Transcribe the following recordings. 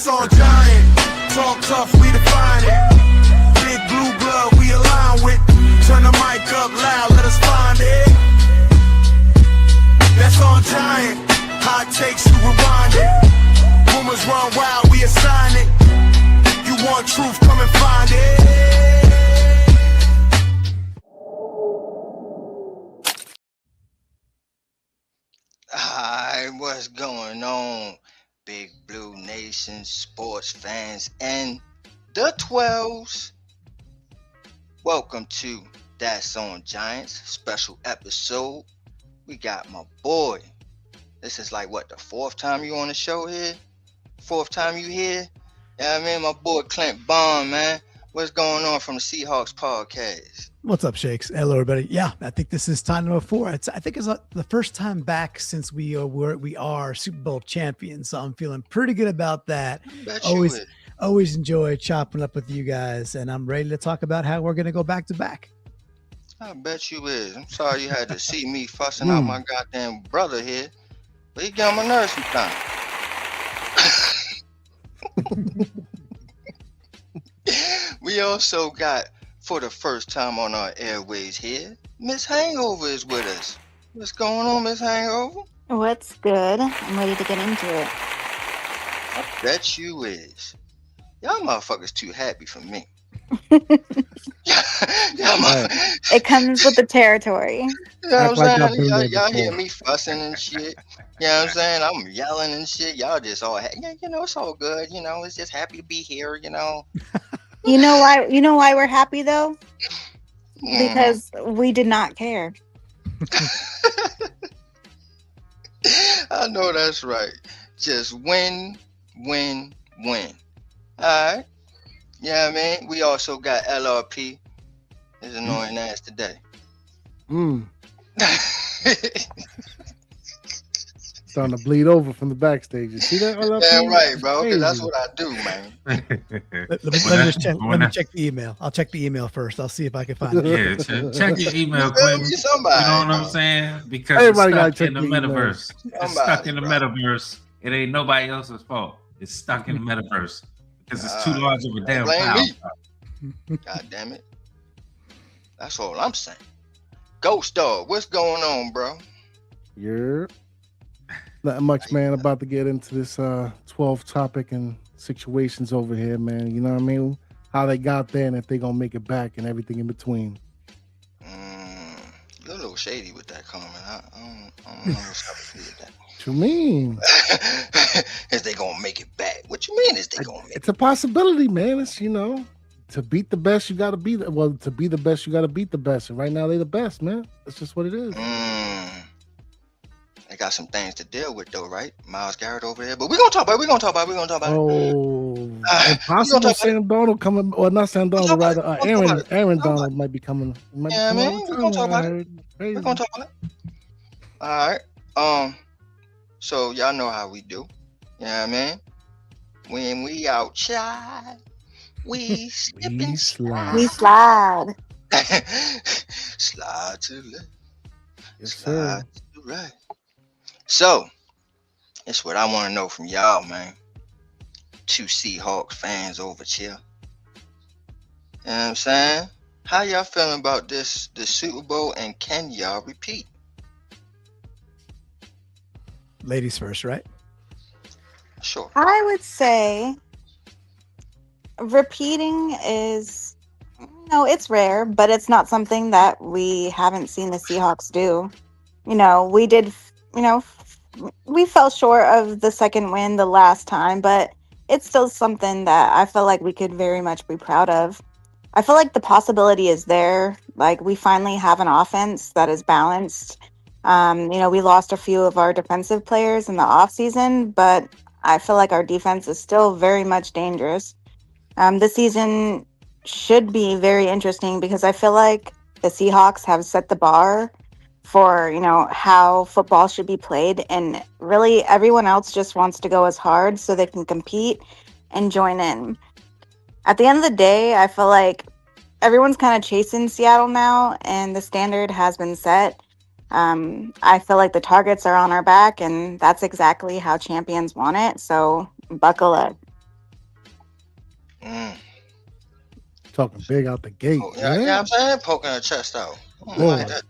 That's on giant. Talk tough, we define it. Big blue blood, we align with. Turn the mic up loud, let us find it. That's on giant. Hot takes, you rewind it. Rumors run wild, we assign it. You want truth, come and find it. Hi, what's going on, Big Blue Nation sports fans and the 12s? Welcome to That's on Giants special episode. We got my boy. This is like what, the fourth time you on the show here? Fourth time you here? Yeah, I mean, my boy Clint Bond, man. What's going on from the Seahawks podcast? What's up, Shakes? Hello, everybody. Yeah, I think this is time number 4. I think it's the first time back since we are Super Bowl champions, so I'm feeling pretty good about that. Always enjoy chopping up with you guys, and I'm ready to talk about how we're going to go back to back. I bet you is. I'm sorry you had to see me fussing out my goddamn brother here, but he get on my nerves sometimes. We also got, for the first time on our airways here, Miss Hangover is with us. What's going on, Miss Hangover? What's good? I'm ready to get into it. I bet you is. Y'all motherfuckers too happy for me. It comes with the territory. You know what I'm saying? Y'all hear me fussing and shit. You know what I'm saying? I'm yelling and shit. Y'all just all yeah, you know, it's all good. You know, it's just happy to be here, you know. You know why we're happy though? Because we did not care. I know that's right. Just win. Alright. Yeah, man. We also got LRP. His annoying ass today. Starting to bleed over from the backstage. You see that? Damn right, bro. Because that's what I do, man. Let me check the email. I'll check the email first. I'll see if I can find it. Yeah, check your email, Clinton. You know what I'm saying? Because everybody it's stuck in the metaverse. It's stuck in the metaverse. It ain't nobody else's fault. It's stuck in the metaverse because it's too large of a damn power. God damn it. That's all I'm saying. Ghost Dog, what's going on, bro? You're not much, man. About to get into this 12 topic and situations over here, man. You know what I mean? How they got there and if they gonna make it back and everything in between. You're a little shady with that comment. I don't know what's up with that. What you mean? Is they gonna make it back? What you mean? Is they gonna make it? It's a possibility, man. It's, you know, to beat the best, you gotta be to be the best, you gotta beat the best. And right now, they the best, man. That's just what it is. They got some things to deal with, though, right? Myles Garrett over here, but we're gonna talk about it. Oh, impossible. Sam Darnold coming, or not Sam Darnold, rather Aaron Donald might be coming. Yeah, man, we're gonna talk about it. We're gonna talk about it. All right. So y'all know how we do. You know what I mean? When we outside, we slip and slide. We slide. Slide to the left. Yes, slide to the right. So, it's what I want to know from y'all, man. 2 Seahawks fans over here. You know what I'm saying? How y'all feeling about the Super Bowl, and can y'all repeat? Ladies first, right? Sure. I would say repeating is, it's rare, but it's not something that we haven't seen the Seahawks do. We fell short of the second win the last time, but it's still something that I feel like we could very much be proud of. I feel like the possibility is there. Like, we finally have an offense that is balanced. We lost a few of our defensive players in the offseason, but I feel like our defense is still very much dangerous. This season should be very interesting because I feel like the Seahawks have set the bar for, how football should be played. And really everyone else just wants to go as hard so they can compete and join in. At the end of the day, I feel like everyone's kind of chasing Seattle now, and the standard has been set. I feel like the targets are on our back, and that's exactly how champions want it. So buckle up. Talking big out the gate. Yeah, I'm saying poking her chest out. Like that.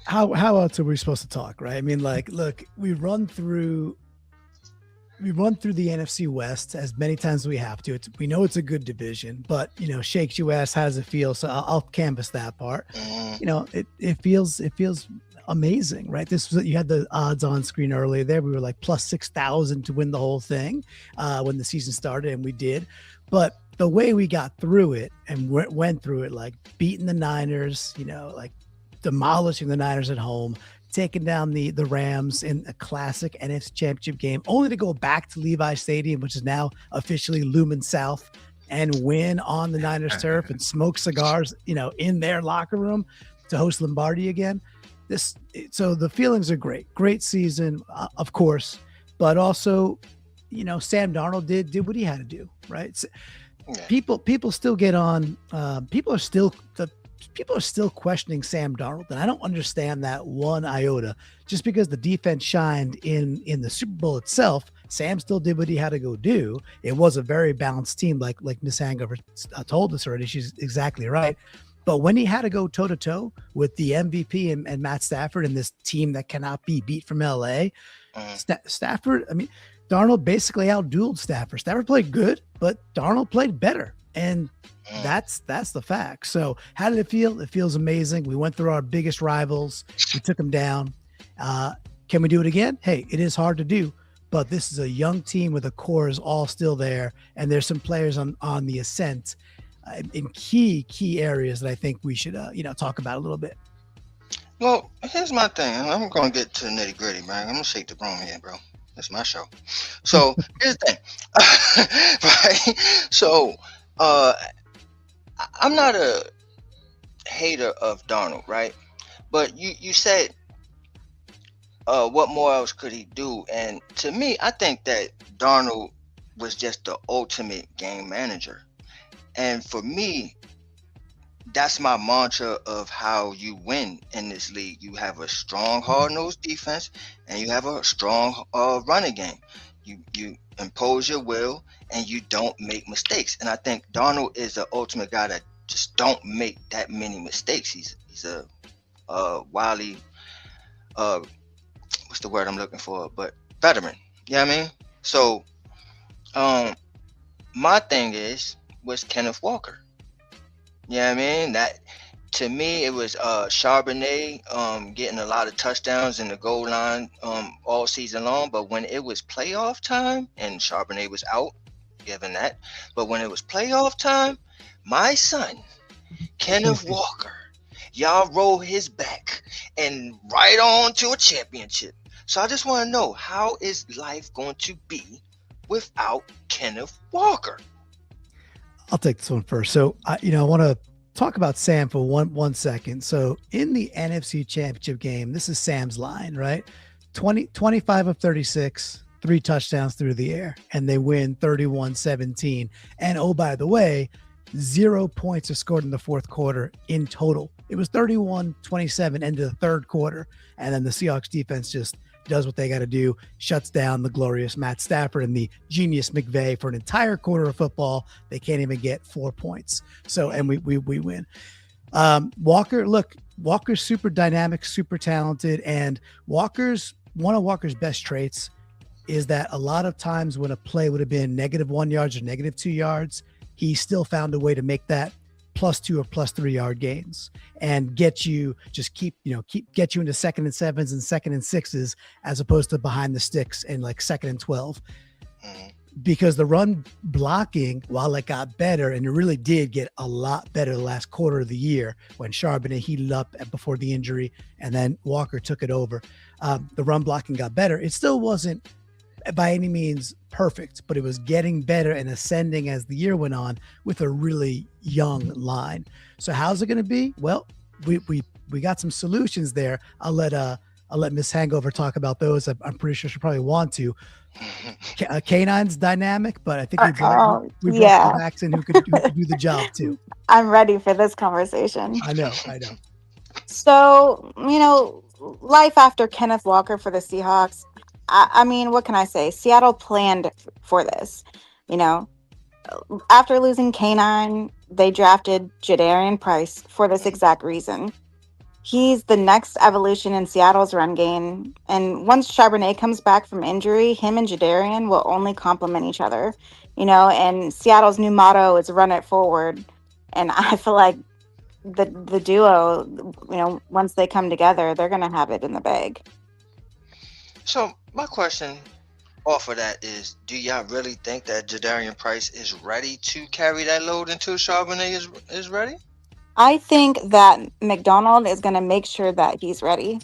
How else are we supposed to talk, right? I mean, like, look, we run through the NFC West as many times as we have to. We know it's a good division, but shakes you ass. How does it feel? So I'll canvas that part. It feels amazing, right? This was, you had the odds on screen earlier there. We were like plus 6,000 to win the whole thing when the season started, and we did. But the way we got through it and went through it, like beating the Niners, like demolishing the Niners at home, taking down the Rams in a classic NFC Championship game, only to go back to Levi Stadium, which is now officially Lumen South, and win on the Niners turf and smoke cigars, in their locker room to host Lombardi again. So the feelings are great season, of course, but also, Sam Darnold did what he had to do, right? So, people still get on. People are still questioning Sam Darnold, and I don't understand that one iota. Just because the defense shined in the Super Bowl itself, Sam still did what he had to go do. It was a very balanced team, like Miss Hangover told us already. She's exactly right. But when he had to go toe to toe with the MVP and Matt Stafford and this team that cannot be beat from LA, Stafford, I mean, Darnold basically outdueled Stafford. Stafford played good, but Darnold played better. And that's the fact. So how did it feel? It feels amazing. We went through our biggest rivals. We took them down. Can we do it again? Hey, it is hard to do, but this is a young team where the core is all still there. And there's some players on the ascent in key areas that I think we should, talk about a little bit. Well, here's my thing. I'm going to get to the nitty gritty, man. I'm going to shake the room here, bro. That's my show. So here's the thing, right? So I'm not a hater of Darnold, right? But you said, what more else could he do? And to me, I think that Darnold was just the ultimate game manager. And for me, that's my mantra of how you win in this league. You have a strong, hard-nosed defense, and you have a strong running game. You impose your will, and you don't make mistakes. And I think Darnold is the ultimate guy that just don't make that many mistakes. He's a wily, what's the word I'm looking for? But veteran. You know what I mean? So, my thing was Kenneth Walker. You know what I mean? That, to me, it was Charbonnet getting a lot of touchdowns in the goal line all season long. But when it was playoff time, and Charbonnet was out, given that, but when it was playoff time, my son, Kenneth Walker, y'all roll his back and right on to a championship. So I just want to know, how is life going to be without Kenneth Walker? I'll take this one first. So, I want to talk about Sam for one second. So in the NFC Championship game, this is Sam's line, right? 25 of 36, 3 touchdowns through the air, and they win 31-17. And oh, by the way, 0 points are scored in the fourth quarter in total. It was 31-27 into the third quarter. And then the Seahawks defense just does what they got to do, shuts down the glorious Matt Stafford and the genius McVay for an entire quarter of football. They can't even get 4 points. So, and we win. Walker's super dynamic, super talented, and one of Walker's best traits is that a lot of times when a play would have been -1 yards or -2 yards, he still found a way to make that +2 or +3 yard gains and get you get you into 2nd and 7s and 2nd and 6s as opposed to behind the sticks and like 2nd and 12. Because the run blocking, while it got better, and it really did get a lot better the last quarter of the year when Charbonnet heated up before the injury and then Walker took it over, the run blocking got better. It still wasn't by any means perfect, but it was getting better and ascending as the year went on with a really young line. So how's it going to be? Well, we got some solutions there. I'll let Miss Hangover talk about those. I'm pretty sure she'll probably want to. Canine's dynamic, but I think we brought backs in who could do the job too. I'm ready for this conversation. I know. So, life after Kenneth Walker for the Seahawks. I mean, what can I say? Seattle planned for this. after losing K9, they drafted Jadarian Price for this exact reason. He's the next evolution in Seattle's run game. And once Charbonnet comes back from injury, him and Jadarian will only complement each other. And Seattle's new motto is run it forward. And I feel like the duo, once they come together, they're going to have it in the bag. So my question off of that is, do y'all really think that Jadarian Price is ready to carry that load until Charbonnet is ready? I think that McDonald is going to make sure that he's ready.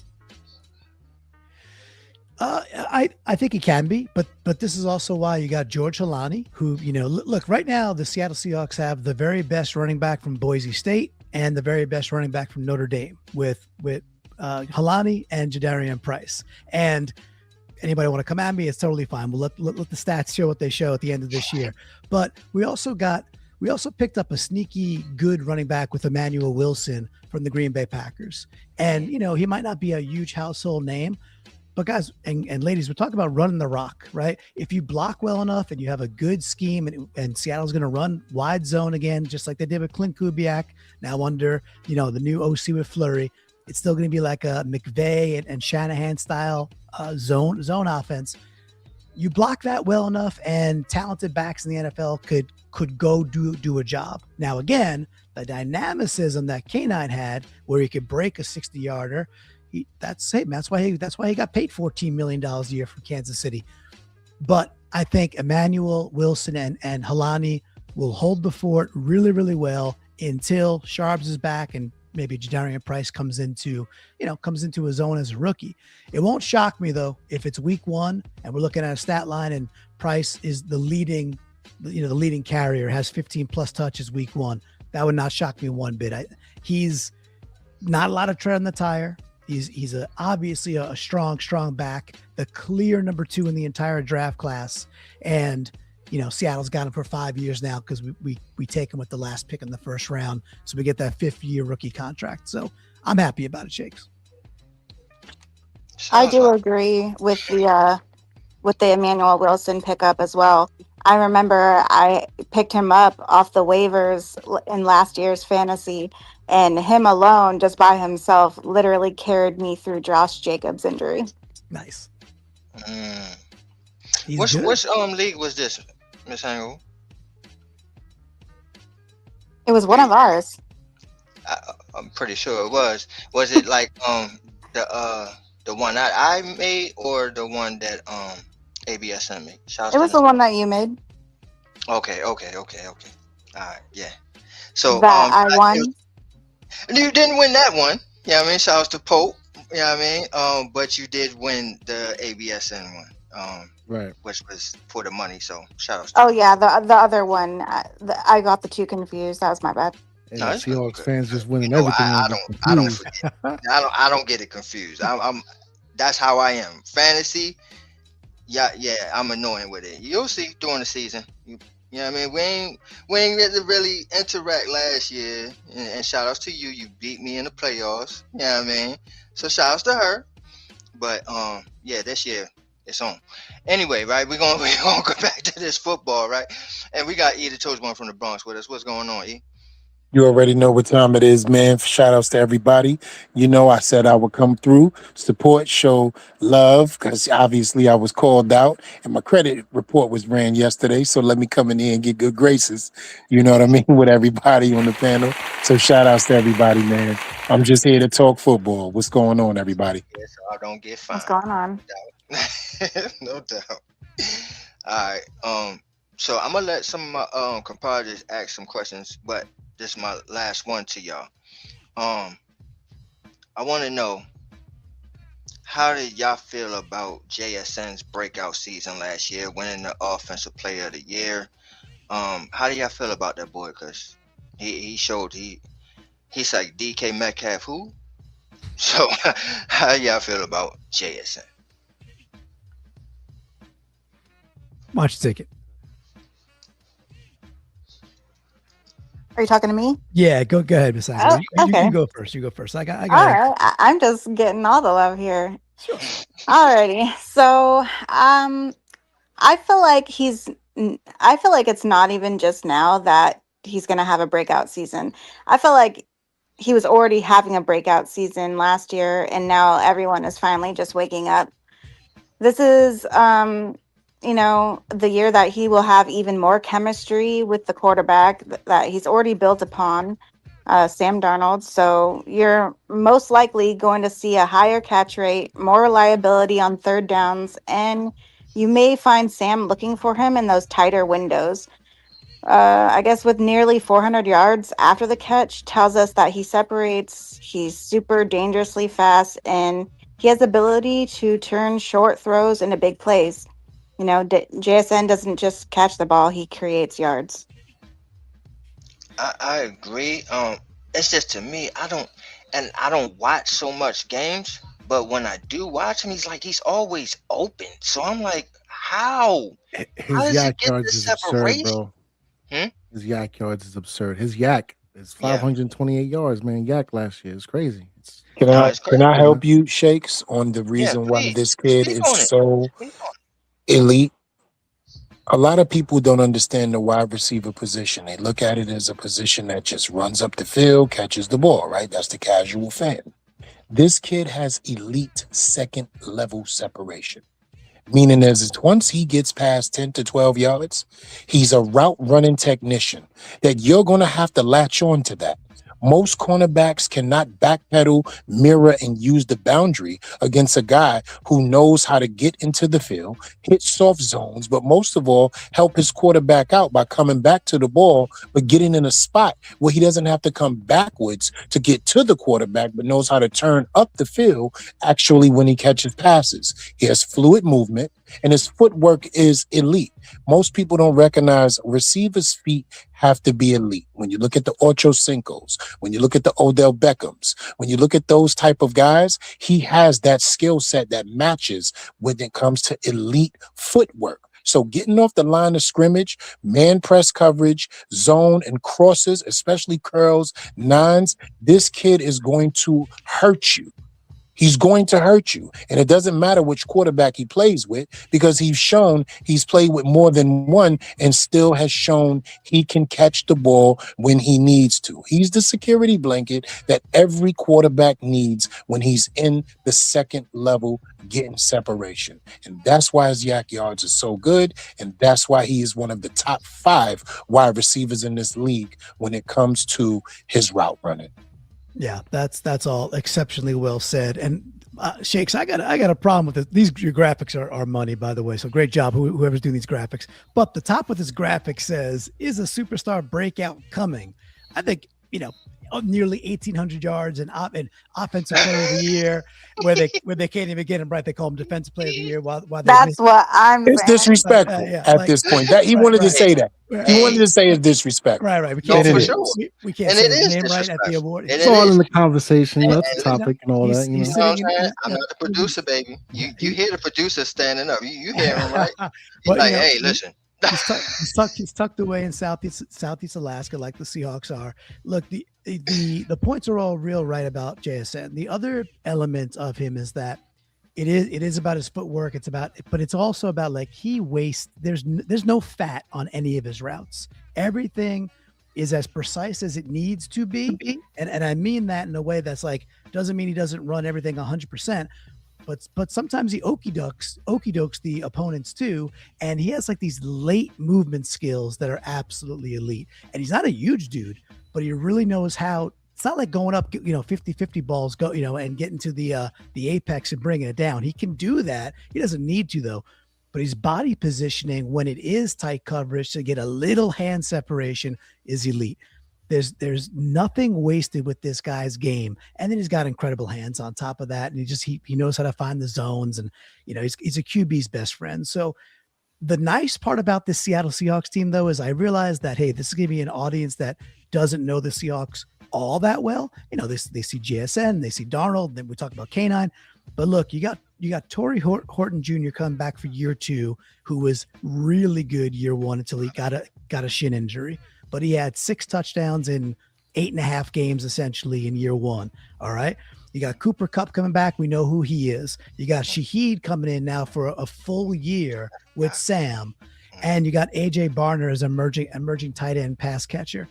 I think he can be, but this is also why you got George Halani, who, look, right now the Seattle Seahawks have the very best running back from Boise State and the very best running back from Notre Dame with Halani and Jadarian Price. And anybody want to come at me, it's totally fine. We'll let the stats show what they show at the end of this year. But we also picked up a sneaky good running back with Emmanuel Wilson from the Green Bay Packers. And, he might not be a huge household name, but guys and ladies, we're talking about running the rock, right? If you block well enough and you have a good scheme and Seattle's going to run wide zone again, just like they did with Clint Kubiak, now under, the new OC with Fleury, it's still going to be like a McVay and Shanahan style zone offense. You block that well enough and talented backs in the NFL could go do a job. Now, again, the dynamicism that K9 had where he could break a 60-yarder, that's why he got paid $14 million a year from Kansas City. But I think Emmanuel Wilson and Halani will hold the fort really, really well until Sharps is back and maybe Jadarian Price comes into a zone as a rookie. It won't shock me though if it's week 1 and we're looking at a stat line and Price is the leading carrier, has 15 plus touches week 1. That would not shock me one bit. He's not a lot of tread on the tire. He's obviously a strong back, the clear number 2 in the entire draft class. And, Seattle's got him for 5 years now because we take him with the last pick in the first round. So we get that 5th-year rookie contract. So I'm happy about it, Shakes. I do agree with the Emmanuel Wilson pickup as well. I remember I picked him up off the waivers in last year's fantasy, and him alone, just by himself, literally carried me through Josh Jacobs' injury. Nice. Which league was this, Miss Hangle? It was one of ours. I'm pretty sure it was. Was it like the one that I made or the one that ABSN made? It was the one that you made. Okay. All right, yeah. So that I won. You didn't win that one. Yeah, I mean, shout out to Pope. Yeah, I mean, but you did win the ABSN one. Right. Which was for the money. So shout out. Oh yeah, the other one. I got the two confused. That was my bad. And no, Seahawks fans just winning everything. I don't forget. I don't get it confused. I'm that's how I am. Fantasy. Yeah, I'm annoying with it. You'll see during the season. You know what I mean? We ain't really interact last year. And shout outs to you. You beat me in the playoffs. You know what I mean? So shout outs to her. But yeah, this year it's on. Anyway, right? We're gonna go back to this football, right? And we got E the Toast One from the Bronx with us. What's going on, E? You already know what time it is, man. Shout outs to everybody. I said I would come through, support, show love, because obviously I was called out and my credit report was ran yesterday. So let me come in here and get good graces. You know what I mean? With everybody on the panel. So shout outs to everybody, man. I'm just here to talk football. What's going on, everybody? Yes, I don't get fined. What's going on? No doubt. All right. So I'm gonna let some of my compadres ask some questions, but this is my last one to y'all. I want to know, how did y'all feel about JSN's breakout season last year, winning the Offensive Player of the Year? How do y'all feel about that boy? Because he showed he's like DK Metcalf who? So how do y'all feel about JSN? Why don't you take it? Are you talking to me? Yeah, go ahead, Miss Angela. Oh, okay. You go first. You go first. I got all right. I'm just getting all the love here. Sure. Alrighty. So I feel like he's I feel like it's not even just now that he's going to have a breakout season. I feel like he was already having a breakout season last year, and now everyone is finally just waking up. This is, the year that he will have even more chemistry with the quarterback that he's already built upon, Sam Darnold. So you're most likely going to see a higher catch rate, more reliability on third downs, and you may find Sam looking for him in those tighter windows. I guess with nearly 400 yards after the catch tells us that he separates, he's super dangerously fast, and he has the ability to turn short throws into big plays. JSN doesn't just catch the ball, he creates yards. I agree. It's just to me, I don't watch so much games, but when I do watch him, he's always open. So I'm like, how? How His does he yak get yards this is absurd, separation? bro. His yak yards is absurd. His yak is Yeah. 528 yards, man. Yak last year. It's crazy. Can No, I it's can crazy. I help you, Shakes, on the Yeah, reason why please this kid speak is on it. so Speak on elite? A lot of people don't understand the wide receiver position. They look at it as a position that just runs up the field, catches the ball, right? That's the casual fan. This kid has elite second level separation. Meaning is once he gets past 10 to 12 yards, he's a route running technician that you're going to have to latch on to that. Most cornerbacks cannot backpedal, mirror, and use the boundary against a guy who knows how to get into the field, hit soft zones, but most of all, help his quarterback out by coming back to the ball, but getting in a spot where he doesn't have to come backwards to get to the quarterback, but knows how to turn up the field actually when he catches passes. He has fluid movement, and his footwork is elite. Most people don't recognize receivers' feet have to be elite. When you look at the Ocho Cincos, when you look at the Odell Beckhams, when you look at those type of guys, he has that skill set that matches when it comes to elite footwork. So getting off the line of scrimmage, man press coverage, zone and crosses, especially curls, nines, this kid is going to hurt you. He's going to hurt you. And it doesn't matter which quarterback he plays with because he's shown he's played with more than one and still has shown he can catch the ball when he needs to. He's the security blanket that every quarterback needs when he's in the second level getting separation. And that's why his yak yards are so good. And that's why he is one of the top 5 wide receivers in this league when it comes to his route running. Yeah, that's all exceptionally well said. And Shakes, I got a problem with it. Your graphics are money, by the way. So great job, whoever's doing these graphics. But the top of this graphic says, "Is a superstar breakout coming?" I think nearly 1,800 yards and offensive player of the year, where they can't even get him right. They call him defensive player of the year. While That's what I'm it's saying. disrespectful at this point. That he wanted to say that. He wanted to say it's disrespectful. Right. We No, can't for say sure. we can't And say it his is name right at the disrespectful. award. And It's all in the conversation, that's the topic and all that. You know what I'm saying? I'm yeah. not the producer, baby. You hear the producer standing up. You hear him, right? He's But, like, hey, listen. He's tucked away in Southeast Alaska, like the Seahawks are. Look, the points are all real right about JSN. The other element of him is that it is about his footwork. But it's also about like he wastes. There's no fat on any of his routes. Everything is as precise as it needs to be, and I mean that in a way that's like doesn't mean he doesn't run everything 100%. But sometimes he okey dokes the opponents too, and he has like these late movement skills that are absolutely elite. And he's not a huge dude, but he really knows how. It's not like going up 50-50 balls go and getting to the apex and bringing it down. He can do that. He doesn't need to though. But his body positioning when it is tight coverage to get a little hand separation is elite. There's nothing wasted with this guy's game. And then he's got incredible hands on top of that. And he knows how to find the zones, and he's a QB's best friend. So the nice part about this Seattle Seahawks team though is I realized that, hey, this is going to be an audience that doesn't know the Seahawks all that well. They see JSN, they see Darnold, then we talk about K9. But look, you got Torrey Horton Jr. coming back for year 2, who was really good year 1 until he got a shin injury. But he had 6 touchdowns in 8.5 games essentially in year 1. All right. You got Cooper Kupp coming back. We know who he is. You got Shaheed coming in now for a full year with Sam. and you got AJ Barner as emerging tight end pass catcher.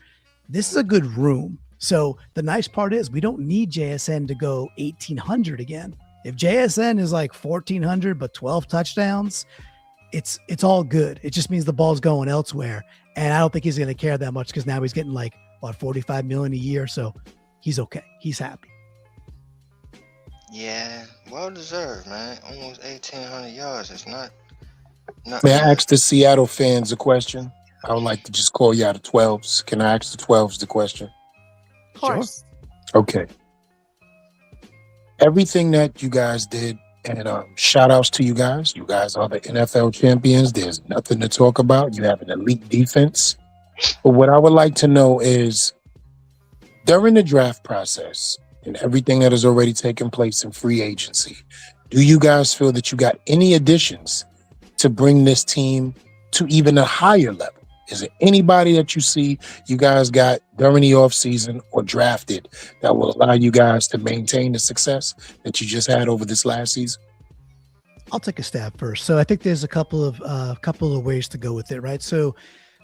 This is a good room. So the nice part is we don't need JSN to go 1,800 again. If JSN is like 1,400 but 12 touchdowns, it's all good. It just means the ball's going elsewhere, and I don't think he's going to care that much because now he's getting like what, $45 million a year, so he's okay. He's happy. Yeah, well deserved, man. Almost 1,800 yards. It's not. May I ask the Seattle fans a question? I would like to just call you out of 12s. Can I ask the 12s the question? Of course. Sure. Okay. Everything that you guys did, and shout outs to you guys. You guys are the NFL champions. There's nothing to talk about. You have an elite defense. But what I would like to know is, during the draft process and everything that has already taken place in free agency, do you guys feel that you got any additions to bring this team to even a higher level? Is there anybody that you see you guys got during the offseason or drafted that will allow you guys to maintain the success that you just had over this last season? I'll take a stab first. So I think there's a couple of ways to go with it, right? So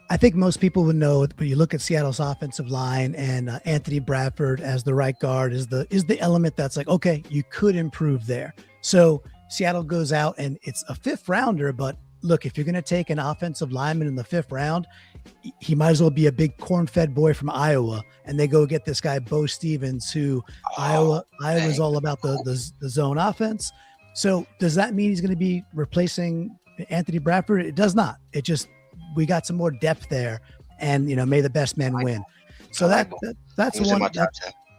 I think most people would know when you look at Seattle's offensive line and Anthony Bradford as the right guard is the element that's like, okay, you could improve there. So Seattle goes out and it's a 5th rounder, but look, if you're going to take an offensive lineman in the 5th round, he might as well be a big corn-fed boy from Iowa. And they go get this guy, Bo Stevens, who Iowa's all about the zone offense. So does that mean he's going to be replacing Anthony Bradford? It does not. It just, we got some more depth there, and may the best man win. So that's one.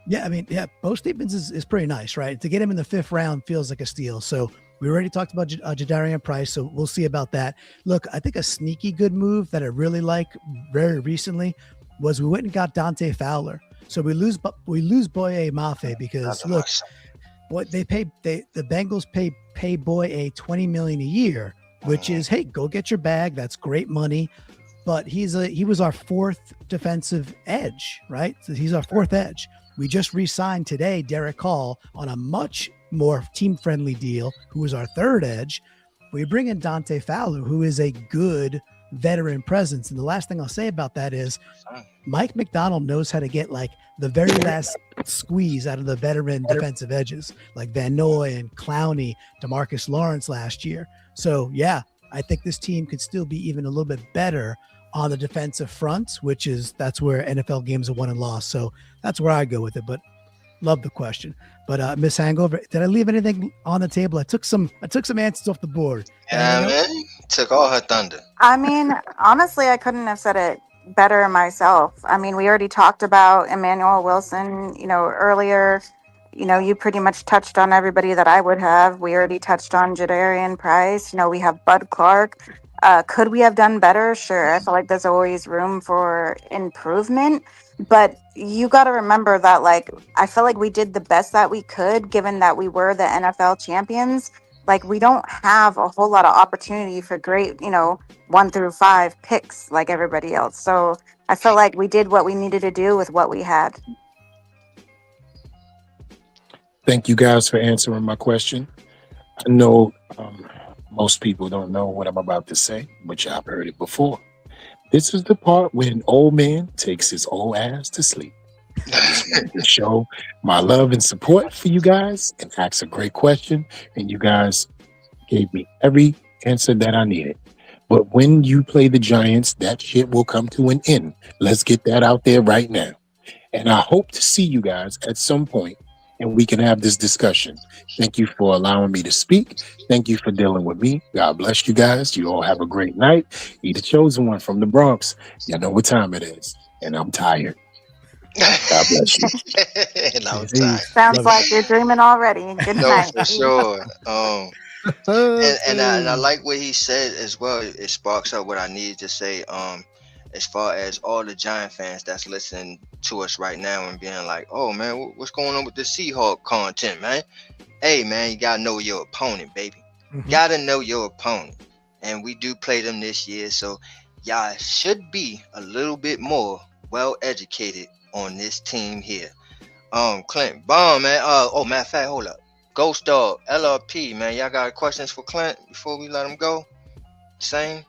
Yeah, I mean, yeah, Bo Stevens is pretty nice, right? To get him in the 5th round feels like a steal. So we already talked about Jadarian Price, so we'll see about that. Look, I think a sneaky good move that I really like very recently was we went and got Dante Fowler. So we lose Boye Mafe because look, what the Bengals pay Boye $20 million a year, which is, hey, go get your bag. That's great money. But he was our 4th defensive edge, right? So he's our 4th edge. We just re-signed today Derek Hall on a much more team-friendly deal, who is our 3rd edge. We bring in Dante Fowler, who is a good veteran presence. And the last thing I'll say about that is Mike McDonald knows how to get like the very last squeeze out of the veteran defensive edges, like Van Noy and Clowney, DeMarcus Lawrence last year. So yeah, I think this team could still be even a little bit better on the defensive front, that's where NFL games are won and lost. So that's where I go with it, but love the question. But Miss Hangover, did I leave anything on the table? I took some answers off the board. Yeah, man, took all her thunder. I mean, honestly, I couldn't have said it better myself. I mean, we already talked about Emmanuel Wilson, earlier. You pretty much touched on everybody that I would have. We already touched on Jadarian Price. We have Bud Clark. Could we have done better? Sure. I feel like there's always room for improvement. But you got to remember that, I feel like we did the best that we could, given that we were the NFL champions. We don't have a whole lot of opportunity for great, 1 through 5 picks like everybody else. So I feel like we did what we needed to do with what we had. Thank you guys for answering my question. I know most people don't know what I'm about to say, but y'all heard it before. This is the part where an old man takes his old ass to sleep. I just wanted to show my love and support for you guys and ask a great question, and you guys gave me every answer that I needed. But when you play the Giants, that shit will come to an end. Let's get that out there right now. And I hope to see you guys at some point, and we can have this discussion. Thank you for allowing me to speak. Thank you for dealing with me. God bless you guys. You all have a great night. Be the chosen one from the Bronx. Y'all know what time it is, and I'm tired. God bless you. And I'm tired. Sounds like you're dreaming already. Good night. For sure. And I like what he said as well. It sparks up what I needed to say. As far as all the Giant fans that's listening to us right now and being like, oh man, what's going on with the Seahawk content, man? Hey man, you gotta know your opponent, baby. Mm-hmm. Gotta know your opponent. And we do play them this year, so y'all should be a little bit more well educated on this team here. Clint, bomb, man. Matter of fact, hold up. Ghost Dog, LRP, man. Y'all got questions for Clint before we let him go? Same?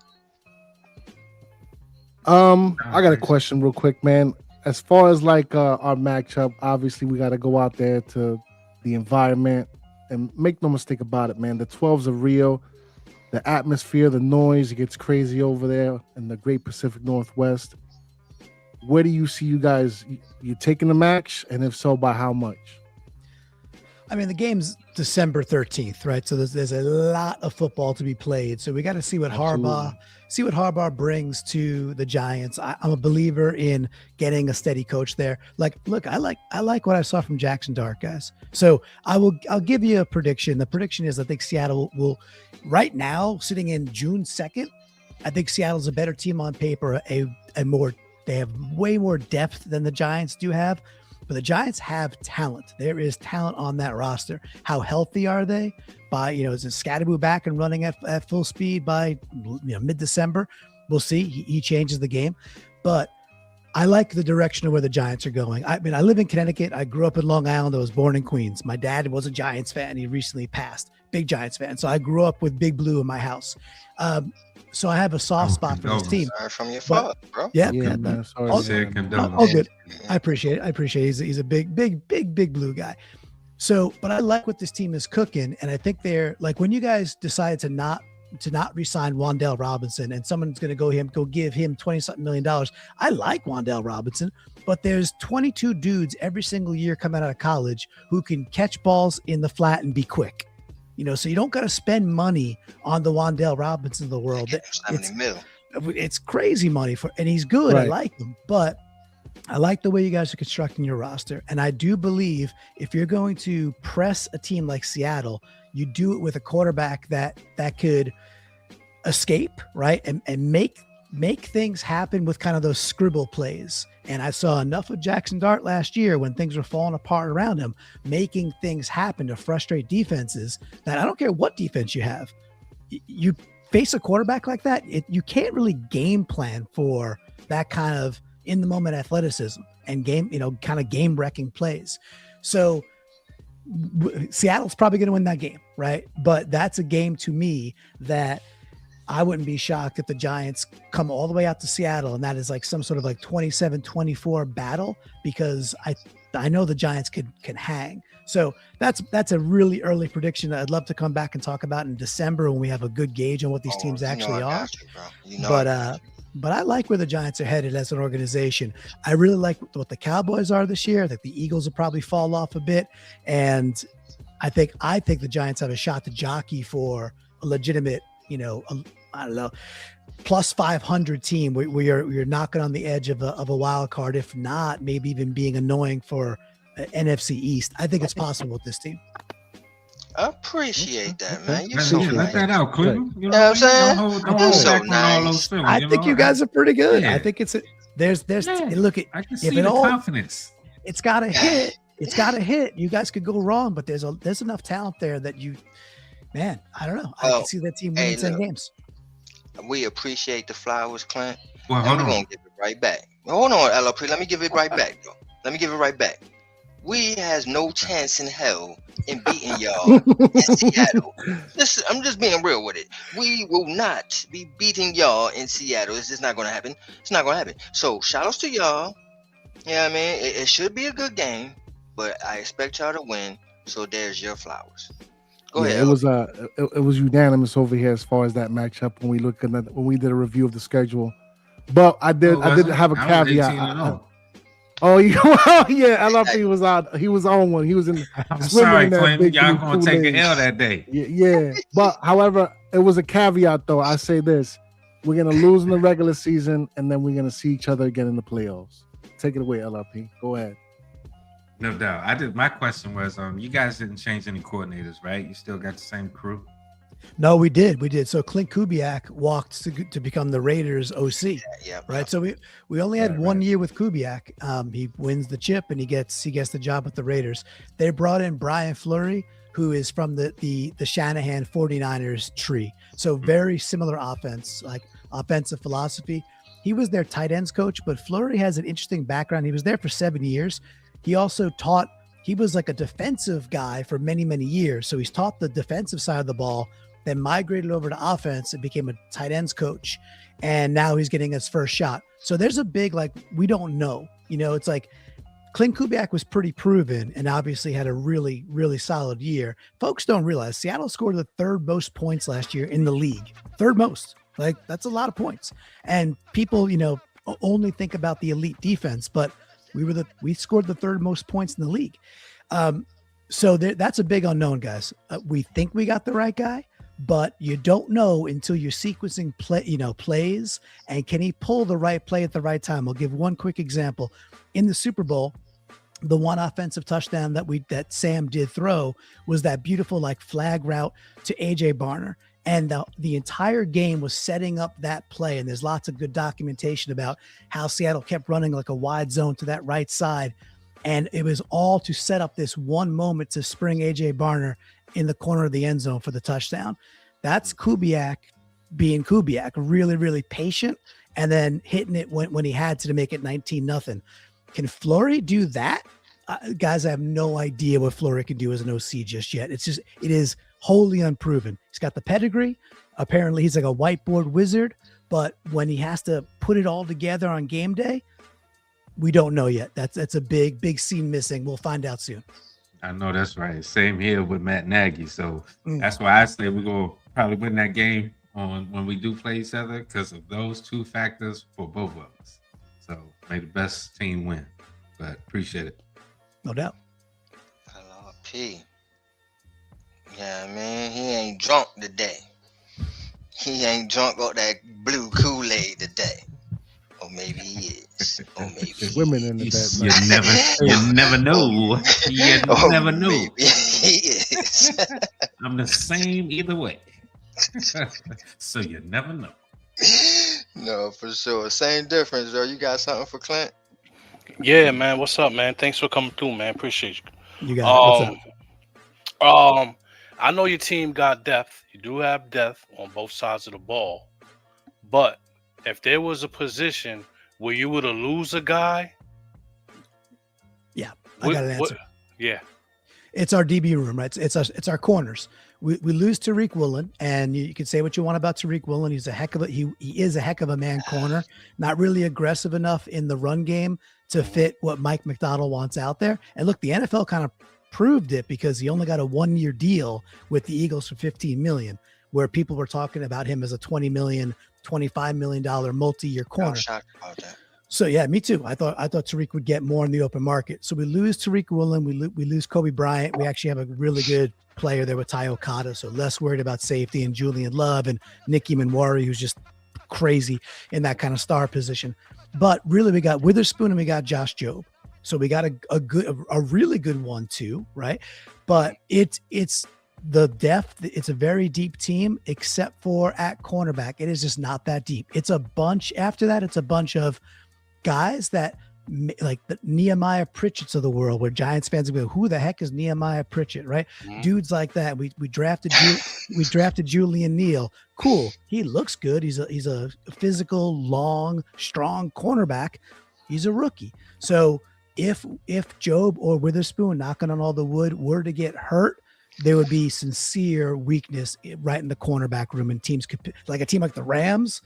I got a question real quick, man. As far as like our matchup, obviously we got to go out there to the environment and make no mistake about it, man. The 12s are real. The atmosphere, the noise, it gets crazy over there in the Great Pacific Northwest. Where do you see you guys? You taking the match, and if so, by how much? I mean, the game's December 13th, right? So there's a lot of football to be played. So we got to see what Harbaugh brings to the Giants. I'm a believer in getting a steady coach there. Like, look, I like what I saw from Jaxon Dart, guys. So I'll give you a prediction. The prediction is I think Seattle will right now, sitting in June 2nd, I think Seattle's a better team on paper, they have way more depth than the Giants do have. But the Giants have talent. There is talent on that roster. How healthy are they? Is it Scatterboo back and running at full speed by mid-December? We'll see. He changes the game. But I like the direction of where the Giants are going. I mean, I live in Connecticut. I grew up in Long Island. I was born in Queens. My dad was a Giants fan. He recently passed. Big Giants fan. So I grew up with Big Blue in my house. So I have a soft spot for this team. Sorry from your father, bro. Yeah, man. Sorry. All good. I appreciate it. He's a big blue guy. So, but I like what this team is cooking, and I think they're like when you guys decided to not re-sign Wan'Dale Robinson, and someone's going to go give him $20-something million. I like Wan'Dale Robinson, but there's 22 dudes every single year coming out of college who can catch balls in the flat and be quick. So you don't got to spend money on the Wan'Dale Robinson of the world. It's crazy money and he's good. Right. I like him, but I like the way you guys are constructing your roster. And I do believe if you're going to press a team like Seattle, you do it with a quarterback that could escape, right? And make things happen with kind of those scribble plays. And I saw enough of Jaxon Dart last year when things were falling apart around him, making things happen to frustrate defenses that I don't care what defense you have. You face a quarterback like that, you can't really game plan for that kind of in the moment athleticism and kind of game wrecking plays. So Seattle's probably going to win that game, right? But that's a game to me that I wouldn't be shocked if the Giants come all the way out to Seattle and that is like some sort of like 27-24 battle, because I know the Giants can hang. So that's a really early prediction that I'd love to come back and talk about in December when we have a good gauge on what these teams actually are. But I like where the Giants are headed as an organization. I really like what the Cowboys are this year. I think the Eagles will probably fall off a bit. And I think the Giants have a shot to jockey for a legitimate, I don't know, plus 500 team where you're knocking on the edge of a wild card. If not, maybe even being annoying for NFC East. I think it's possible with this team. I appreciate that, man. Let that out, Clinton. You know what I'm saying? Don't hold back on all those feelings. I think you guys are pretty good. Yeah. I think look at I can see the confidence. It's got to hit. It's got to hit. You guys could go wrong, but there's enough talent there that I don't know. I can see that team winning 10 games. We appreciate the flowers, Clint. Well, hold on. We're going to give it right back. Hold on, LLP. Let me give it right back, though. Let me give it right back. We has no chance in hell in beating y'all in Seattle. Listen, I'm just being real with it. We will not be beating y'all in Seattle. It's just not going to happen. It's not going to happen. So, shout outs to y'all. Yeah, I mean, it should be a good game, but I expect y'all to win. So, there's your flowers. Go ahead. It was unanimous over here as far as that matchup when we did a review of the schedule. But I did have a caveat. LRP was out. He was on one. He was in. I'm sorry, Clint. Y'all gonna take an L that day. Yeah. But however, it was a caveat though. I say this: we're gonna lose in the regular season, and then we're gonna see each other again in the playoffs. Take it away, LRP. Go ahead. No doubt. My question was, you guys didn't change any coordinators, right? You still got the same crew. No, we did. So Clint Kubiak walked to become the Raiders OC. Yeah. Right. So we only had 1 year with Kubiak. He wins the chip and he gets the job with the Raiders. They brought in Brian Fleury, who is from the Shanahan 49ers tree. So very similar offensive philosophy. He was their tight ends coach, but Fleury has an interesting background. He was there for 7 years. He also he was like a defensive guy for many, many years. So he's taught the defensive side of the ball, then migrated over to offense and became a tight ends coach. And now he's getting his first shot. So there's a big, like, we don't know, it's like Clint Kubiak was pretty proven and obviously had a really, really solid year. Folks don't realize Seattle scored the third most points last year in the league. Third most. Like, that's a lot of points. And people, only think about the elite defense, but we scored the third most points in the league. So that's a big unknown, guys. We think we got the right guy, but you don't know until you're sequencing plays, and can he pull the right play at the right time? I'll give one quick example. In the Super Bowl, the one offensive touchdown that Sam did throw was that beautiful like flag route to AJ Barner. And the entire game was setting up that play. And there's lots of good documentation about how Seattle kept running like a wide zone to that right side. And it was all to set up this one moment to spring AJ Barner in the corner of the end zone for the touchdown. That's Kubiak being Kubiak, really, really patient, and then hitting it when he had to make it 19-0. Can Flory do that? Guys, I have no idea what Flory can do as an OC just yet. It is wholly unproven. He's got the pedigree. Apparently he's like a whiteboard wizard, but when he has to put it all together on game day, we don't know yet. That's a big scene missing. We'll find out soon. I know that's right. Same here with Matt Nagy. So that's why I say we're going to probably win that game when we do play each other because of those two factors for both of us. So may the best team win. But appreciate it. No doubt. Hello, P. Yeah, man, he ain't drunk today. He ain't drunk off that blue Kool-Aid today. Or maybe he is. Or maybe There's women in the bed. You never know. You never know. Maybe he is. I'm the same either way. So you never know. No, for sure. Same difference, though. You got something for Clint? Yeah, man. What's up, man? Thanks for coming through, man. Appreciate you. You got it. What's up? I know your team got depth. You do have depth on both sides of the ball. But if there was a position where you would have lose a guy, yeah, I got an answer. Yeah, it's our DB room, right? It's our corners. We lose Tariq Woolen, and you can say what you want about Tariq Woolen. He's he is a heck of a man corner. Not really aggressive enough in the run game to fit what Mike McDonald wants out there. And look, the NFL kind of proved it because he only got a 1-year deal with the Eagles for $15 million, where people were talking about him as a $20 million, $25 million multi-year corner. I'm shocked about that. So yeah, me too. I thought Tariq would get more in the open market. So we lose Tariq Woolen, we lose Kobe Bryant. We actually have a really good player there with Ty Okada, so less worried about safety, and Julian Love and Nicky Manwari, who's just crazy in that kind of star position. But really, we got Witherspoon and we got Josh Jobe. So we got a really good one too, right? But it's the depth. It's a very deep team, except for at cornerback. It is just not that deep. It's a bunch. After that, it's a bunch of guys that like the Nehemiah Pritchett's of the world, where Giants fans go, "Who the heck is Nehemiah Pritchett?" Right? Mm-hmm. Dudes like that. We drafted Julian Neal. Cool. He looks good. He's a physical, long, strong cornerback. He's a rookie. So if Jobe or Witherspoon, knocking on all the wood, were to get hurt, there would be sincere weakness right in the cornerback room, and teams could, like a team like the Rams,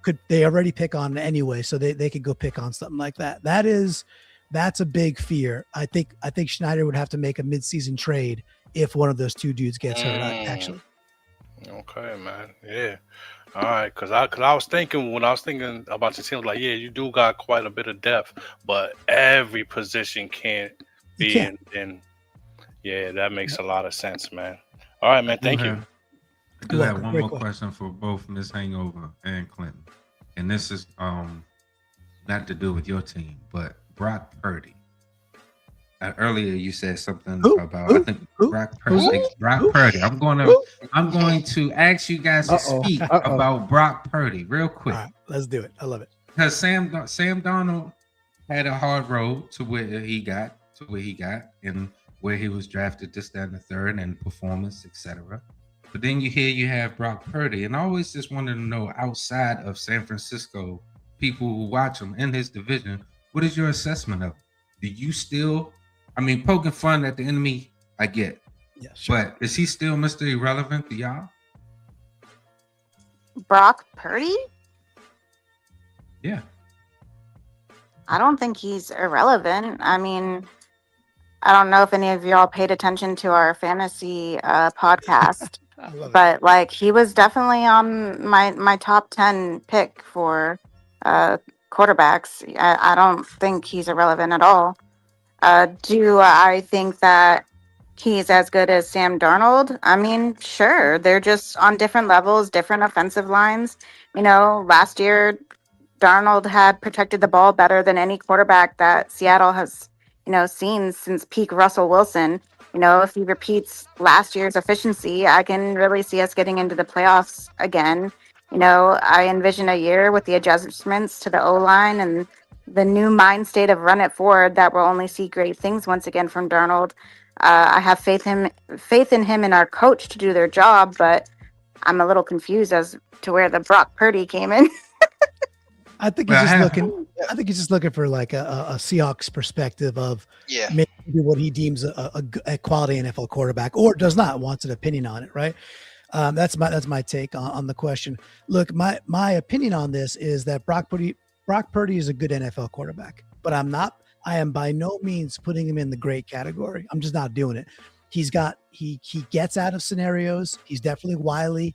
could they already pick on it anyway, so they could go pick on something like that. That's a big fear. I think Schneider would have to make a midseason trade if one of those two dudes gets hurt. Actually. Okay, man. Yeah. All right, because I was thinking when I was thinking about the team, like, yeah, you do got quite a bit of depth, but every position can't be in. Yeah, that makes a lot of sense, man. All right, man. Thank you. I do have one more question for both Ms. Hangover and Clinton, and this is not to do with your team, but Brock Purdy. Earlier you said something about I think Brock Purdy. Purdy. I'm going to ask you guys to speak about Brock Purdy real quick. All right, let's do it. I love it. Because Sam Darnold had a hard road to where he got, and where he was drafted this, that, and the third, and performance, etc. But then you have Brock Purdy, and I always just wanted to know, outside of San Francisco, people who watch him in his division, what is your assessment of him? Do you still, poking fun at the enemy, I get. Yeah, sure. But is he still Mr. Irrelevant to y'all? Brock Purdy? Yeah. I don't think he's irrelevant. I mean, I don't know if any of y'all paid attention to our fantasy podcast, I love it. but like he was definitely on my top 10 pick for quarterbacks. I don't think he's irrelevant at all. Do I think that he's as good as Sam Darnold? I mean, sure. They're just on different levels, different offensive lines. You know, last year Darnold had protected the ball better than any quarterback that Seattle has, seen since peak Russell Wilson. You know, if he repeats last year's efficiency, I can really see us getting into the playoffs again. You know, I envision a year with the adjustments to the O line and the new mind state of run it forward that will only see great things once again from Darnold. I have faith in him and our coach to do their job, but I'm a little confused as to where the Brock Purdy came in. I think he's just looking. I think he's just looking for like a Seahawks perspective of maybe what he deems a quality NFL quarterback, or does not, wants an opinion on it. Right? That's my take on the question. Look, my opinion on this is that Brock Purdy is a good NFL quarterback, but I am by no means putting him in the great category. I'm just not doing it. He gets out of scenarios. He's definitely wily.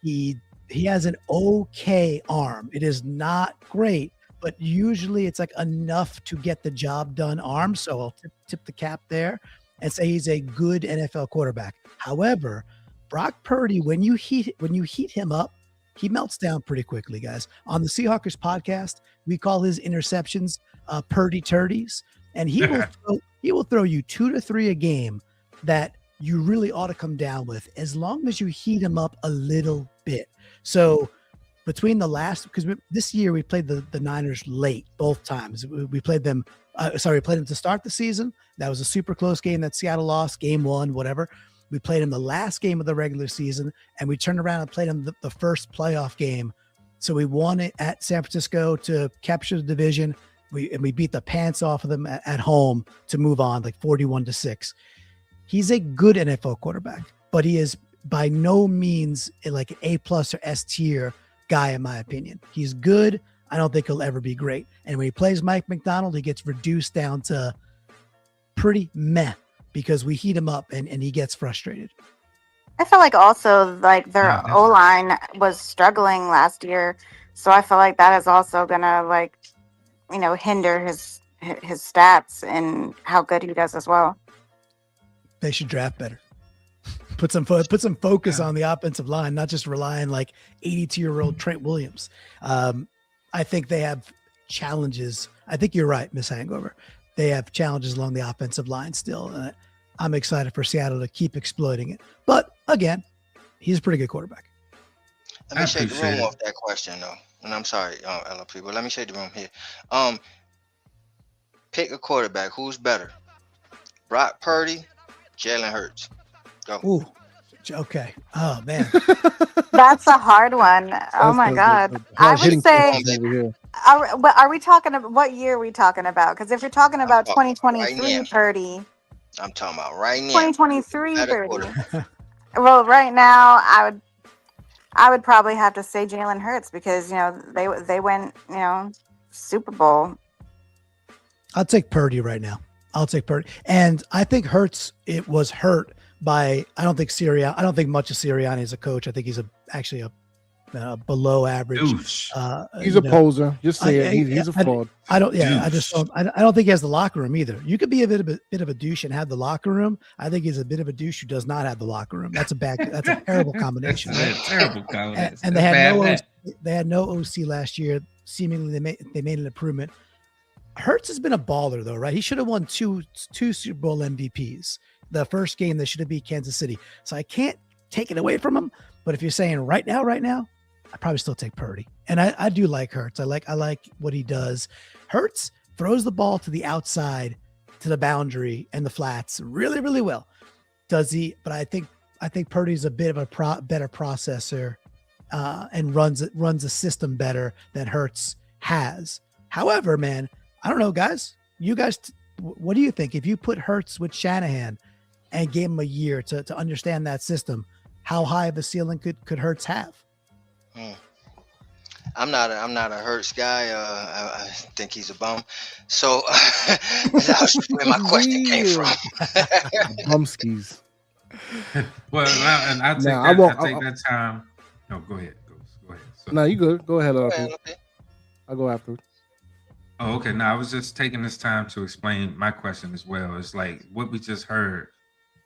He has an okay arm. It is not great, but usually it's like enough to get the job done arm. So I'll tip the cap there and say he's a good NFL quarterback. However, Brock Purdy, when you heat him up, he melts down pretty quickly, guys. On the Seahawkers podcast, we call his interceptions Purdy turdies, and he will throw you 2 to 3 a game that you really ought to come down with, as long as you heat him up a little bit. So between because this year we played the Niners late both times. We played them. We played them to start the season. That was a super close game that Seattle lost, game 1, whatever. We played him the last game of the regular season, and we turned around and played him the first playoff game. So we won it at San Francisco to capture the division. We beat the pants off of them at home to move on, like 41-6. He's a good NFL quarterback, but he is by no means like an A+ or S tier guy, in my opinion. He's good. I don't think he'll ever be great. And when he plays Mike McDonald, he gets reduced down to pretty meh because we heat him up and he gets frustrated. I feel like also like their O-line was struggling last year. So I feel like that is also going to hinder his stats and how good he does as well. They should draft better. Put some focus on the offensive line, not just rely on like 82-year-old Trent Williams. I think they have challenges. I think you're right, Miss Hangover. They have challenges along the offensive line still. I'm excited for Seattle to keep exploiting it. But again, he's a pretty good quarterback. Let me shake the room off that question, though. And I'm sorry, LLP, but let me shake the room here. Pick a quarterback. Who's better? Brock Purdy, Jalen Hurts. Go. Ooh, okay. Oh, man. That's a hard one. Oh, my God. I would say, are we talking about, what year are we talking about? Because if you're talking about 2023 Purdy. I'm talking about right now. 2023 Purdy. Well, right now, I would probably have to say Jalen Hurts because, they went, Super Bowl. I'll take Purdy right now. I'll take Purdy. And I think Hurts, it was hurt by, I don't think much of Sirianni as a coach. I think he's actually a below average. He's a poser. Just say it. He's a fraud. I don't think he has the locker room either. You could be a bit of a douche and have the locker room. I think he's a bit of a douche who does not have the locker room. That's a terrible combination. That's a terrible combination. And they had no OC last year. Seemingly they made an improvement. Hurts has been a baller though, right? He should have won two Super Bowl MVPs. The first game they should have beat Kansas City. So I can't take it away from him. But if you're saying right now, I probably still take Purdy. And I do like Hurts. I like what he does. Hurts throws the ball to the outside, to the boundary and the flats really, really well. Does he? But I think Purdy's a bit of a better processor and runs the system better than Hurts has. However, man, I don't know, guys. You guys, what do you think? If you put Hurts with Shanahan and gave him a year to understand that system, how high of a ceiling could Hurts have? I'm not a Hurts guy. I think he's a bum. So that was where my question came from. Bumskis. And I take Nah, I that. won't. I take that time. No, go ahead. Go ahead. So, No, you good. Go ahead, Go Arthur. ahead, okay. I'll go after. oh, okay. Now I was just taking this time to explain my question as well. It's like what we just heard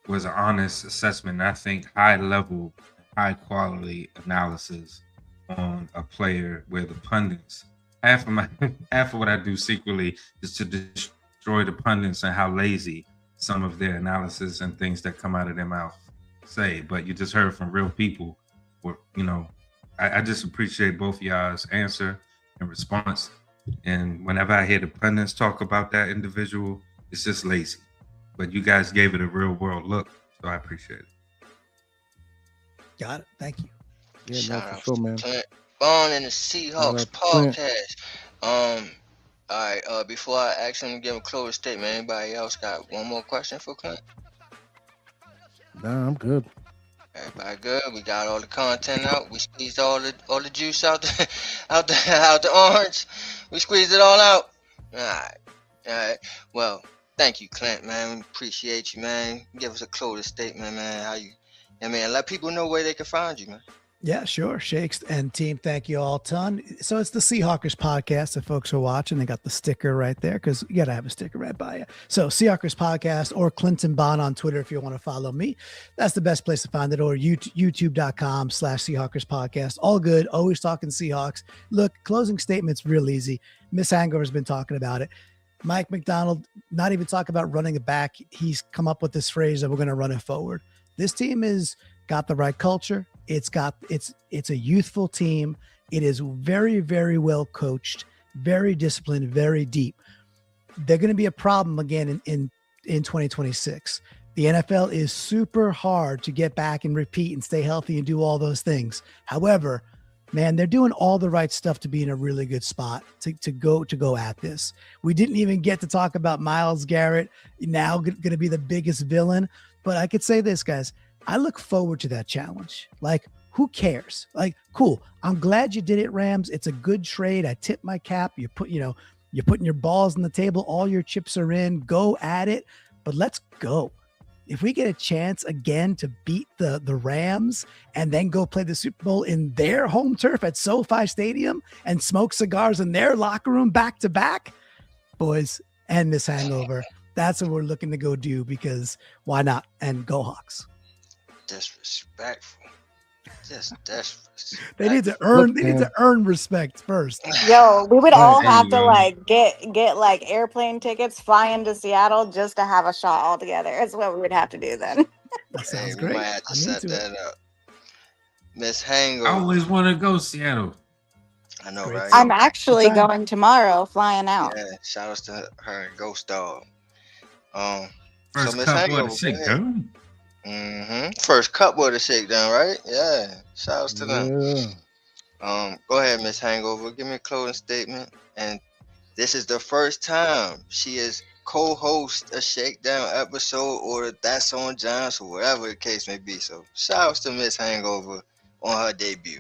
was an honest assessment. And I think high level, high quality analysis on a player where the pundits half of what I do secretly is to destroy the pundits and how lazy some of their analysis and things that come out of their mouth say. But you just heard from real people. Or I just appreciate both y'all's answer and response. And whenever I hear the pundits talk about that individual, it's just lazy. But you guys gave it a real world look, so I appreciate it. Got it. Thank you. Yeah, Shout no, for out sure, to man. Clint. Born in the Shout Seahawks out to Clint. podcast. All right. Before I ask him to give a closing statement, anybody else got one more question for Clint? Nah, I'm good. Everybody good? We got all the content out. We squeezed all the juice out the out the orange. We squeezed it all out. All right. Well, thank you, Clint, man. We appreciate you, man. Give us a closing statement, man. How you? I mean, let people know where they can find you, man. Yeah, sure. Shakes and team, thank you all a ton. So it's the Seahawkers podcast. If folks are watching, they got the sticker right there because you got to have a sticker right by you. So Seahawkers podcast or Clinton Bond on Twitter if you want to follow me. That's the best place to find it, or youtube.com/Seahawkers podcast. All good. Always talking Seahawks. Look, closing statements real easy. Miss Hangover's been talking about it. Mike McDonald, not even talk about running it back. He's come up with this phrase that we're going to run it forward. This team is got the right culture. It's a youthful team. It is very, very well coached, very disciplined, very deep. They're going to be a problem again in 2026. The NFL is super hard to get back and repeat and stay healthy and do all those things. However, man, they're doing all the right stuff to be in a really good spot to go at this. We didn't even get to talk about Myles Garrett, now going to be the biggest villain. But I could say this, guys. I look forward to that challenge. Like, who cares? Like, cool. I'm glad you did it, Rams. It's a good trade. I tip my cap. You're putting your balls on the table. All your chips are in. Go at it. But let's go. If we get a chance again to beat the Rams and then go play the Super Bowl in their home turf at SoFi Stadium and smoke cigars in their locker room back to back, boys, end this hangover. That's what we're looking to go do, because why not? And go Hawks. Disrespectful. Just disrespectful. They need to earn respect first. Yo, we would all There have you to go. like get like airplane tickets, fly into Seattle just to have a shot all together. That's what we would have to do then. That sounds We great. might have to I'm set into that it. up. Miss I Hangover. always want to go Seattle. I know, Great. right? I'm actually Good time. going tomorrow, flying out. Yeah, shout outs to her and Ghost Dog. First Miss cup Hangover, of the shake, go ahead. girl. First cup of the shakedown, right? Yeah. Shout outs to them. Yeah. Go ahead, Miss Hangover. Give me a closing statement. And this is the first time she is co-host a shakedown episode, or That's on Giants, or whatever the case may be. So shout outs to Miss Hangover on her debut.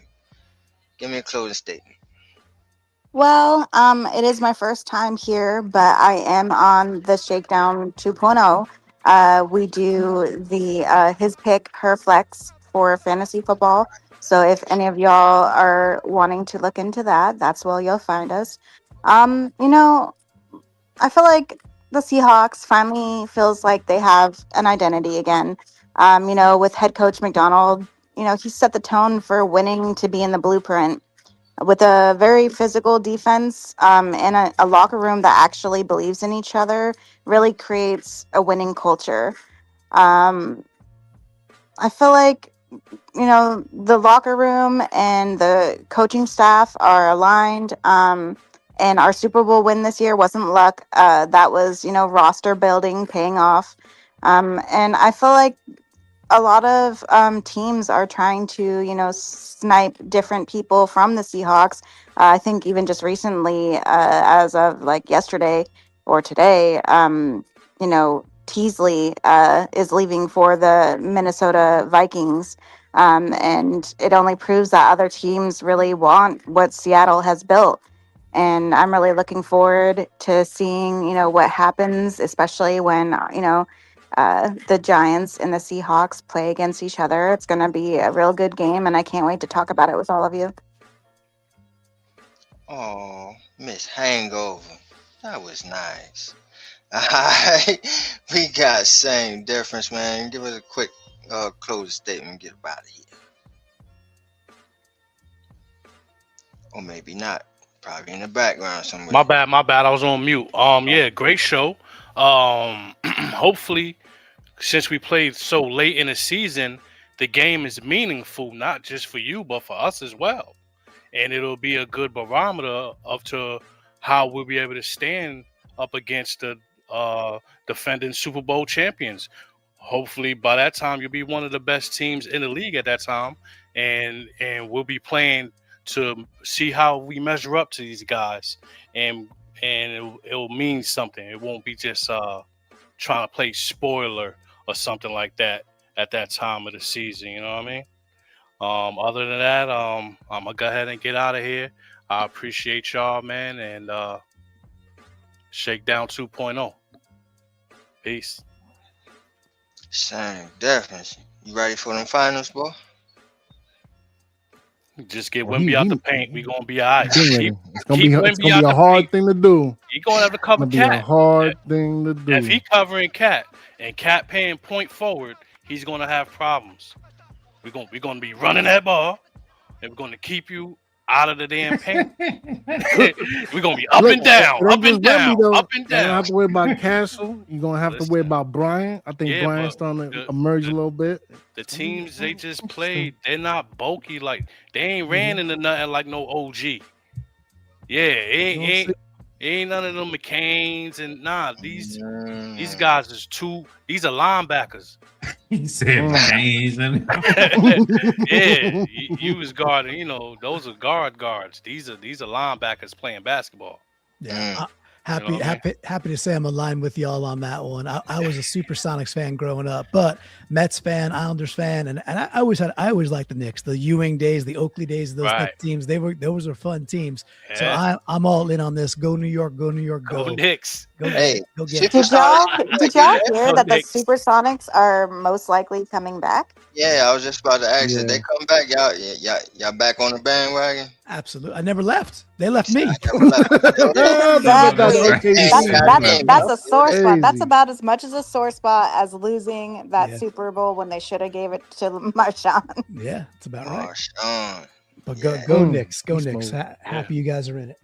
Give me a closing statement. Well, it is my first time here, but I am on the Shakedown 2.0. We do the his pick, her flex for fantasy football. So if any of y'all are wanting to look into that, that's where you'll find us. You know, I feel like the Seahawks finally feels like they have an identity again. With head coach McDonald, he set the tone for winning to be in the blueprint with a very physical defense, and a locker room that actually believes in each other, really creates a winning culture. Um, I feel like, the locker room and the coaching staff are aligned. And our Super Bowl win this year wasn't luck. That was, roster building paying off. And I feel like a lot of teams are trying to, snipe different people from the Seahawks. I think even just recently, as of like yesterday or today, Teasley is leaving for the Minnesota Vikings. And it only proves that other teams really want what Seattle has built. And I'm really looking forward to seeing, what happens, especially when, the Giants and the Seahawks play against each other. It's going to be a real good game, and I can't wait to talk about it with all of you. Oh, Miss Hangover. That was nice. Alright. We got same difference, man. Give us a quick closing statement and get out of here. Or maybe not. Probably in the background somewhere. My bad. I was on mute. Yeah, great show. Hopefully, since we played so late in the season, the game is meaningful, not just for you, but for us as well. And it'll be a good barometer of to how we'll be able to stand up against the defending Super Bowl champions. Hopefully, by that time, you'll be one of the best teams in the league at that time, and we'll be playing to see how we measure up to these guys, and it'll mean something. It won't be just trying to play spoiler or something like that at that time of the season. You know what I mean? Other than that, I'm gonna go ahead and get out of here. I appreciate y'all, man, and Shakedown 2.0. Peace. Same difference. You ready for them finals, boy? Just get Wimby out the paint. We gonna be all right. It's gonna be a hard thing to do. He gonna have to cover Cat. Cat. A hard thing to do. If he covering Cat and Cat paying point forward, he's gonna have problems. We're gonna be running that ball, and we're gonna keep you out of the damn paint. We're gonna be up and down, up and down, up and down. You don't have to worry about Castle. You're gonna have to worry about Brian. I think Brian's starting to emerge a little bit. The teams they just played, they're not bulky. Like they ain't ran into nothing like no OG. Yeah, it ain't none of them McCains and these guys is these are linebackers. He said McCains and yeah, you was guarding, those are guards. These are linebackers playing basketball. Yeah. Happy to say I'm aligned with y'all on that one. I was a Supersonics fan growing up, but Mets fan, Islanders fan, and I always liked the Knicks, the Ewing days, the Oakley days, those Knicks teams. Those are fun teams. Yeah. So I'm all in on this. Go New York, go New York, go Knicks. Go did y'all hear that the Supersonics are most likely coming back? Yeah, I was just about to ask if they come back. Y'all back on the bandwagon? Absolutely. I never left. They left me. That's a sore spot. That's about as much as a sore spot as losing that Super Bowl when they should have gave it to Marshawn. Yeah, it's about right. Marshawn. But go Knicks. Go Knicks. Happy you guys are in it.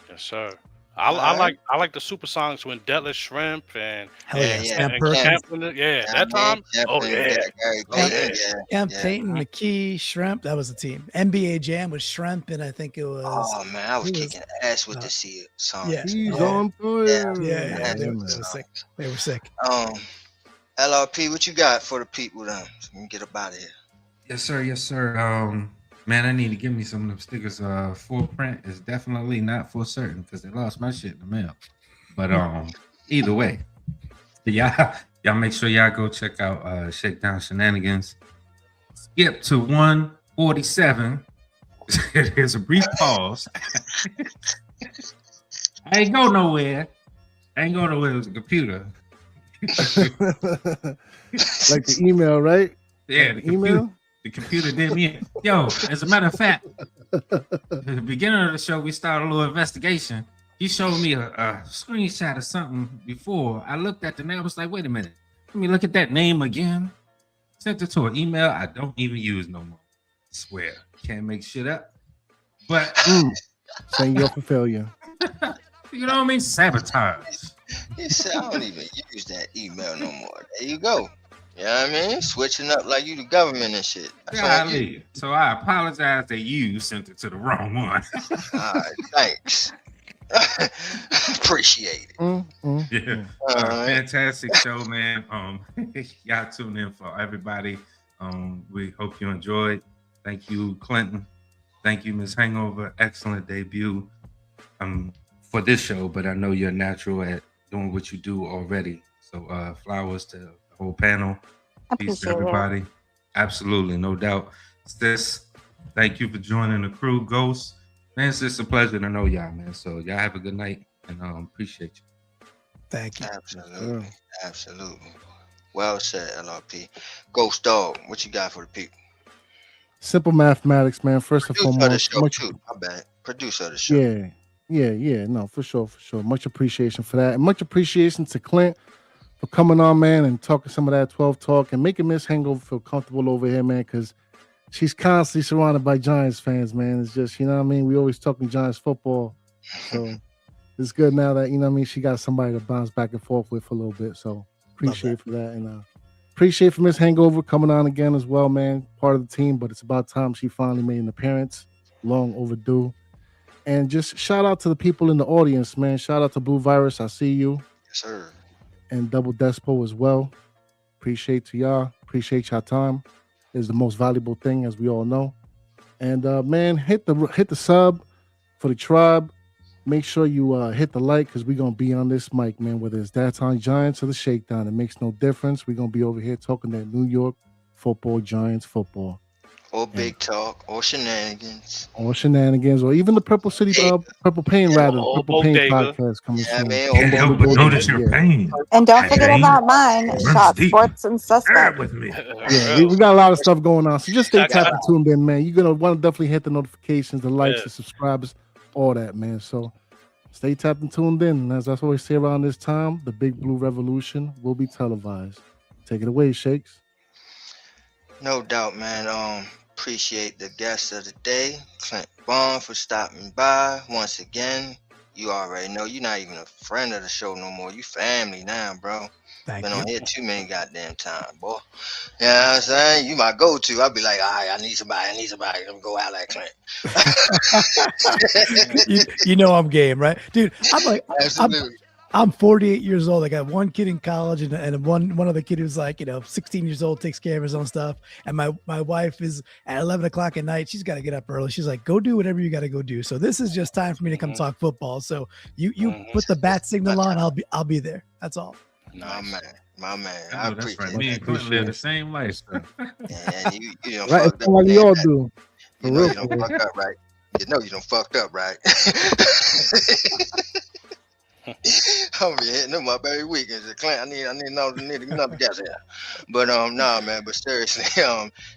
Yes, sir. I like the Supersonics when Detlef Shrimp and that time. Camp Payton, McKee, Shrimp. That was the team. NBA Jam was Shrimp, and I think it was. Oh man, I was kicking ass with the Sonics. Yeah, he's on fire. Yeah, they were sick. They were sick. LRP, what you got for the people? So we can get up out of here. Yes, sir. Man, I need to give me some of them stickers. Full print is definitely not for certain because they lost my shit in the mail. But either way, y'all make sure y'all go check out Shakedown Shenanigans. Skip to 147. There's a brief pause. I ain't go nowhere. It was a computer. Like the email, right? Yeah, the email. The computer did me in. Yo, as a matter of fact, at the beginning of the show, we started a little investigation. He showed me a screenshot of something before. I looked at the name. I was like, wait a minute. Let me look at that name again. Sent it to an email I don't even use no more. I swear. Can't make shit up. But saying you're for failure. You know what I mean? Sabotage. He said, I don't even use that email no more. There you go. You know what I mean? Switching up like you the government and shit. So I apologize that you sent it to the wrong one. All right, thanks. Appreciate it. Yeah. Fantastic show, man. Y'all tune in for everybody. We hope you enjoyed. Thank you, Clinton. Thank you, Miss Hangover. Excellent debut for this show, but I know you're natural at doing what you do already. So flowers to whole panel. Peace to everybody. Absolutely, no doubt. Sis, thank you for joining the crew. Ghost, man, it's just a pleasure to know y'all, man. So y'all have a good night, and appreciate you. Thank you. Absolutely. Absolutely. Well said, LRP. Ghost Dog, what you got for the people? Simple mathematics, man. First and Producer of the foremost, show, too. My bad. Producer of the show. yeah. No, for sure. Much appreciation for that. And much appreciation to Clint for coming on, man, and talking some of that 12 talk and making Miss Hangover feel comfortable over here, man, because she's constantly surrounded by Giants fans, man. It's just, you know what I mean? We always talking Giants football. So it's good now that, you know what I mean, she got somebody to bounce back and forth with for a little bit. So appreciate for that. And appreciate for Miss Hangover coming on again as well, man. Part of the team, but it's about time she finally made an appearance. Long overdue. And just shout out to the people in the audience, man. Shout out to Blue Virus. I see you. Yes, sir. And Double Despo as well. Appreciate to y'all. Appreciate y'all time. Is the most valuable thing, as we all know. And man, hit the sub for the tribe. Make sure you hit the like, because we're gonna be on this mic, man. Whether it's That's on Giants or the Shakedown, it makes no difference. We're gonna be over here talking that New York football, Giants football. Or big talk, or shenanigans. Or even the Purple City, Purple Pain, Purple Pain podcast coming soon. Can't help but notice your pain. And don't forget about mine, Shot Sports and Suspect. With me. Yeah, we got a lot of stuff going on. So just stay tapped and tuned in, man. You're gonna want to definitely hit the notifications, the likes, the subscribers, all that, man. So stay tapped and tuned in. And as I always say around this time, the Big Blue Revolution will be televised. Take it away, Shakes. No doubt, man. Appreciate the guest of the day, Clint Bond, for stopping by once again. You already know you're not even a friend of the show no more. You family now, bro. Been on here too many goddamn time, boy. You know what I'm saying? You my go-to. I'll be like, all right, I need somebody. Let me go out like Clint. you know I'm game, right? Dude, I'm like, Absolutely. I'm 48 years old. I got one kid in college and one other kid who's like, 16 years old, takes care of his own stuff. And my wife is at 11 o'clock at night. She's got to get up early. She's like, go do whatever you got to go do. So this is just time for me to come talk football. So you put the bat signal on, I'll be there. That's all. My man. I appreciate it. Me and Clint live the same life. And you don't right, fucked up. like we all do. You know you don't fucked up, right? You know you don't fucked up, right? I'm hitting them up every week. Clint, I need another guest here. But nah, man. But seriously,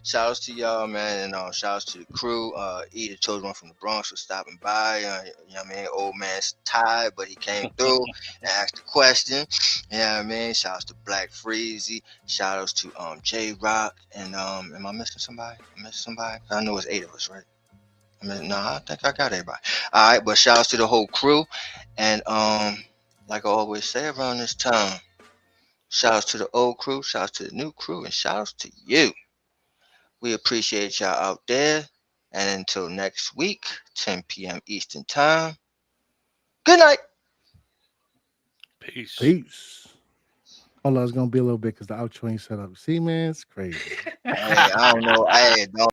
shout outs to y'all, man, and shout outs to the crew. E, the chosen one from the Bronx, for stopping by. You know what I mean? Old man's tired, but he came through and asked a question. You know what I mean? Shout outs to Black Freezy. Shout outs to J Rock. And am I missing somebody? I know it's 8 of us, right? I think I got everybody. All right, but shout outs to the whole crew. And like I always say around this time, shout outs to the old crew, shout outs to the new crew, and shout outs to you. We appreciate y'all out there. And until next week, 10 p.m. Eastern Time. Good night. Peace. Hold on, it's gonna be a little bit because the outro ain't set up. See, man, it's crazy. Hey, I don't know. Hey, don't.